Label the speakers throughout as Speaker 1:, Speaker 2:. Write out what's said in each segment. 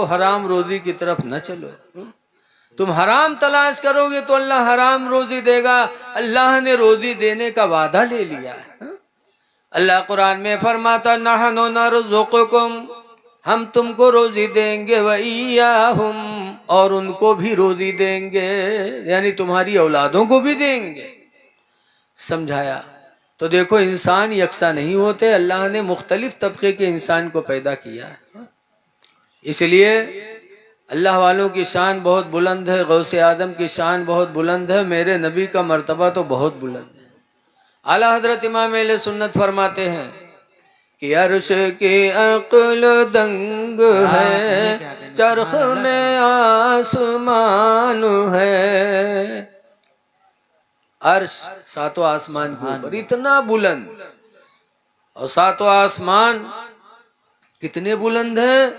Speaker 1: हराम रोजी की तरफ न चलो। तुम हराम तलाश करोगे तो अल्लाह हराम रोजी देगा। अल्लाह ने रोजी देने का वादा ले लिया है। अल्लाह कुरान में फरमाता नहनु नरज़ुकुकुम, हम तुमको रोजी देंगे, व इय्याहुम, और उनको भी रोजी देंगे, यानी तुम्हारी औलादों को भी देंगे। समझाया। तो देखो इंसान यकसा नहीं होते, अल्लाह ने मुख्तलिफ तबके के इंसान को पैदा किया है। इसलिए अल्लाह वालों की शान बहुत बुलंद है, गौसे आदम की शान बहुत बुलंद है, मेरे नबी का मर्तबा तो बहुत बुलंद है। आला हजरत इमाम अहले सुन्नत फरमाते हैं कि अर्श की अक्ल दंग है, चरख में आसमान है। अर्श सातों आसमान के ऊपर इतना बुलंद, और सातों आसमान कितने बुलंद हैं?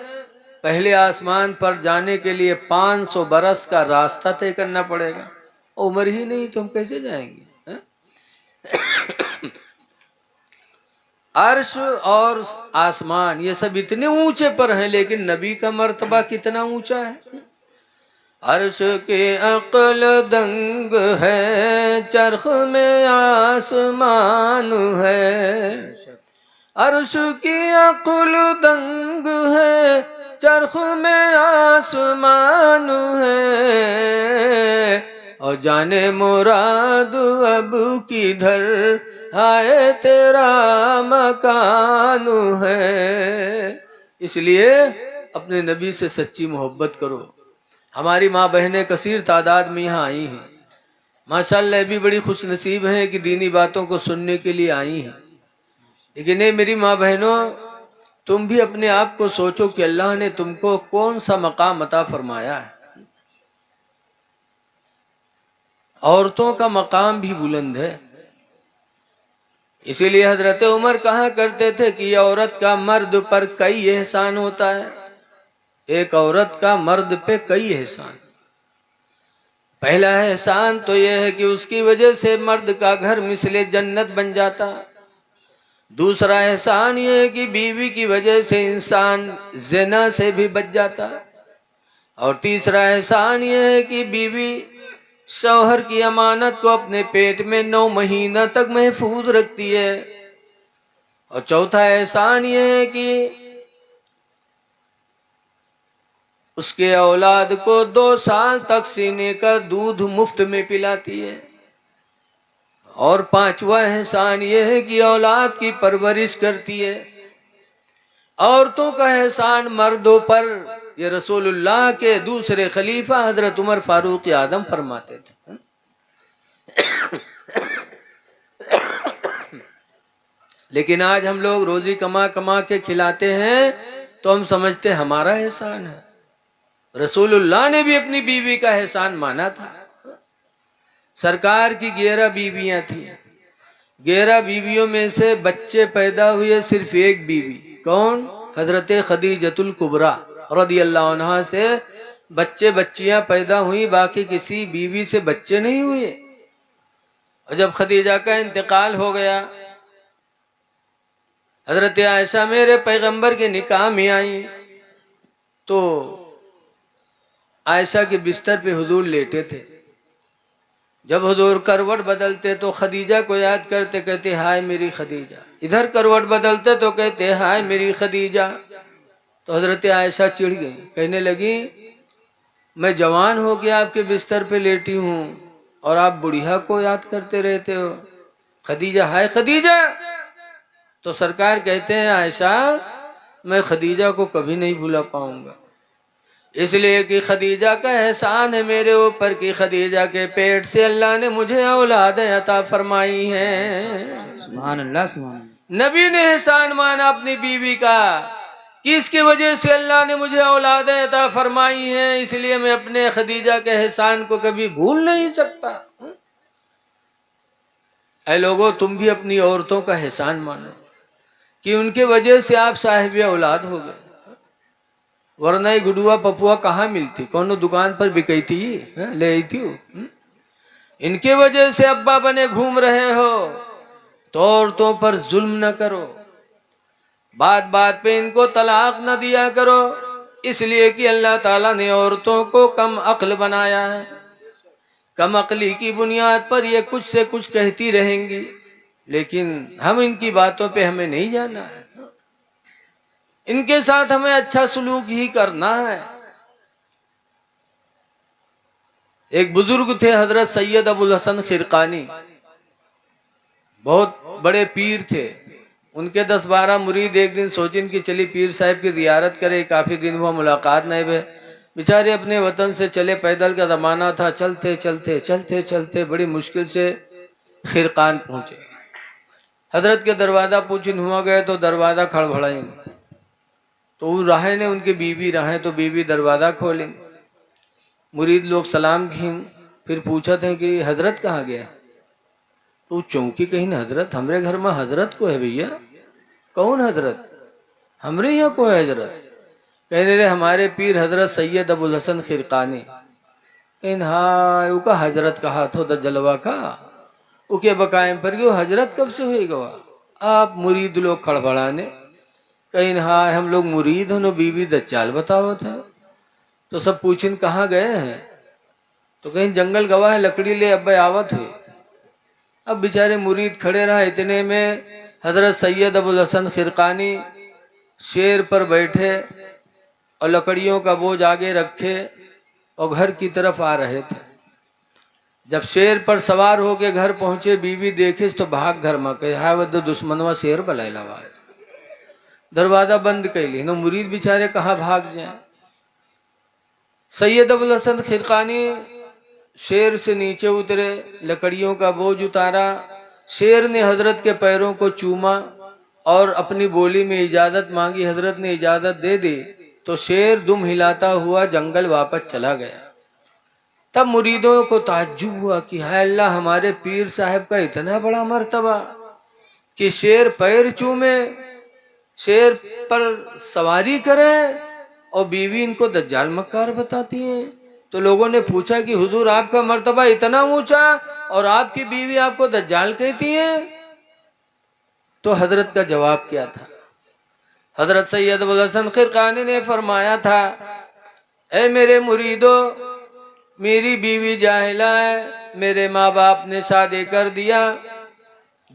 Speaker 1: पहले आसमान पर जाने के लिए 500 बरस का रास्ता तय करना पड़ेगा। उम्र ही नहीं तो हम कैसे जाएंगे? अर्श और आसमान ये सब इतने ऊंचे पर हैं, लेकिन नबी का मर्तबा कितना ऊंचा है। अर्श के अक्ल दंग है, चरख में आसमान है। अर्श की अक्ल दंग है, चरख में आसमान है। और जाने मुराद अब किधर हाय तेरा मकान है। इसलिए अपने नबी से सच्ची मोहब्बत करो। हमारी माँ बहनें कसीर तादाद में यहाँ आई हैं, माशाअल्लाह भी बड़ी खुश नसीब हैं कि दीनी बातों को सुनने के लिए आई हैं। लेकिन ये मेरी माँ बहनों, तुम भी अपने आप को सोचो कि अल्लाह ने तुमको कौन सा मकाम अता फरमाया है। औरतों का मकाम भी बुलंद है। इसीलिए हजरत उमर कहा करते थे कि औरत का मर्द पर कई एहसान होता है। एक औरत का मर्द पे कई एहसान। पहला एहसान तो यह है कि उसकी वजह से मर्द का घर मिसले जन्नत बन जाता। दूसरा एहसान यह है कि बीवी की वजह से इंसान ज़िना से भी बच जाता। और तीसरा एहसान यह है कि बीवी शौहर की अमानत को अपने पेट में 9 महीना तक महफूज रखती है। और चौथा एहसान यह है कि उसके औलाद को 2 साल तक सीने का दूध मुफ्त में पिलाती है। और 5वां एहसान यह है कि औलाद की परवरिश करती है। औरतों का एहसान मर्दों पर ये रसूलुल्लाह के दूसरे खलीफा हजरत उमर फारूक आदम फरमाते थे। लेकिन आज हम लोग रोजी कमा कमा के खिलाते हैं तो हम समझते हमारा एहसान है। रसूलुल्लाह ने भी अपनी बीवी का एहसान माना था। सरकार की 11 बीवियां थी। 11 बीवियों में से बच्चे पैदा हुए सिर्फ एक बीवी, कौन? हजरत खदीजतुल कुबरा रदियल्लाहु अन्हा से बच्चे बच्चियां पैदा हुई, बाकी किसी बीवी से बच्चे नहीं हुए। और जब खदीजा का इंतकाल हो गया, हजरत आयशा मेरे पैगंबर के निकाह में आई तो आयशा के बिस्तर पे हुजूर लेटे थे। जब हुजूर करवट बदलते तो खदीजा को याद करते, कहते हाय मेरी खदीजा। इधर करवट बदलते तो कहते हाय मेरी खदीजा। तो हजरत आयशा चिढ़ गई, कहने लगी मैं जवान हो के आपके बिस्तर पे लेटी हूँ और आप बुढ़िया को याद करते रहते हो, खदीजा हाय खदीजा। तो सरकार कहते हैं आयशा मैं खदीजा को कभी नहीं भूला पाऊंगा, इसलिए कि खदीजा का एहसान है मेरे ऊपर कि खदीजा के पेट से अल्लाह ने मुझे औलाद अता फरमाई है।
Speaker 2: सुभान अल्लाह, सुभान अल्लाह।
Speaker 1: नबी ने एहसान माना अपनी बीवी का कि इसकी वजह से अल्लाह ने मुझे औलाद अता फरमाई है, इसलिए मैं अपने खदीजा के एहसान को कभी भूल नहीं सकता। ऐ लोगों, तुम भी अपनी औरतों का एहसान मानो कि उनके वजह से आप साहिब औलाद हो गए, वरना ये गुडुआ पपुआ कहाँ मिलती, कौन दुकान पर बिकई थी, ले आई थी। इनके वजह से अब्बा बने घूम रहे हो तो औरतों पर जुल्म न करो, बात बात पे इनको तलाक न दिया करो। इसलिए कि अल्लाह ताला ने औरतों को कम अक्ल बनाया है। कम अक्ली की बुनियाद पर ये कुछ से कुछ कहती रहेंगी, लेकिन हम इनकी बातों पे हमें नहीं जाना है। इनके साथ हमें अच्छा सलूक ही करना है। एक बुजुर्ग थे हजरत सैयद अबुल हसन खिरकानी, बहुत बड़े पीर थे। उनके 10-12 मुरीद एक दिन सोचिन कि चली पीर साहब की जियारत करे, काफी दिन हुआ मुलाकात नहीं हुए। बेचारे अपने वतन से चले, पैदल का जमाना था, चलते चलते चलते चलते बड़ी मुश्किल से खिरकान पहुंचे। हजरत के दरवाजा पूछिन हुआ गए तो दरवाजा खड़बड़ाई, तो राहे ने उनकी बीवी राहे तो बीवी दरवाजा खोलें। मुरीद लोग सलाम की, फिर पूछा थे कि हजरत कहाँ गया? तो चौंकी कहीं न, हजरत हमरे घर में हजरत को है भैया। कौन हजरत? हमरे यहाँ को है हजरत? कहने रे हमारे पीर हजरत सैयद अबुल हसन खिरकानी। कहीं हाँ उका हजरत कहा तो द जलवा का उके बकायम पर क्यों हजरत कब से हुई गवा? आप मुरीद लोग खड़बड़ाने, कहीं हाँ हम लोग मुरीद हो, बीवी दज्जाल बताओ था। तो सब पूछिन कहाँ गए हैं? तो कहीं जंगल गवा है, लकड़ी ले अब आवत हुई। अब बेचारे मुरीद खड़े रहा। इतने में हजरत सैयद अबुल हसन खिरकानी शेर पर बैठे और लकड़ियों का बोझ आगे रखे और घर की तरफ आ रहे थे। जब शेर पर सवार होके घर पहुंचे, बीवी देखे तो भाग घर में कहे हाय वह दुश्मनवा शेर बलाइला। दरवाजा बंद कैली न, मुरीद बेचारे कहाँ भाग जाए। सैयद अबुल हसन खिरकानी शेर से नीचे उतरे, लकड़ियों का बोझ उतारा। शेर ने हजरत के पैरों को चूमा और अपनी बोली में इजाजत मांगी। हजरत ने इजाजत दे दी तो शेर दुम हिलाता हुआ जंगल वापस चला गया। तब मुरीदों को ताज्जुब हुआ कि हाय अल्लाह, हमारे पीर साहब का इतना बड़ा मर्तबा कि शेर पैर चूमे, शेर पर सवारी करे और बीवी इनको दज्जाल मक्कार बताती है। तो लोगों ने पूछा कि हुजूर आपका मर्तबा इतना ऊंचा और आपकी बीवी आपको दज्जाल कहती है? तो हजरत का जवाब क्या था? हजरत सैयद अबुल हसन खिरकानी ने फरमाया था, ऐ मेरे मुरीदो, मेरी बीवी जाहिला है, मेरे माँ बाप ने शादी कर दिया,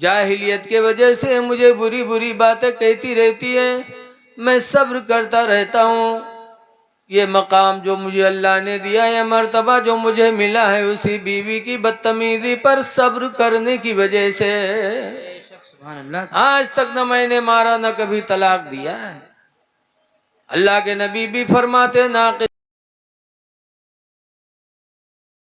Speaker 1: जाहिलियत के वजह से मुझे बुरी बुरी बातें कहती रहती है, मैं सब्र करता रहता हूँ। ये मकाम जो मुझे अल्लाह ने दिया, ये मर्तबा जो मुझे मिला है, उसी बीवी की बदतमीजी पर सब्र करने की वजह से आज तक न मैंने मारा न कभी तलाक दिया है। अल्लाह के नबी भी फरमाते ना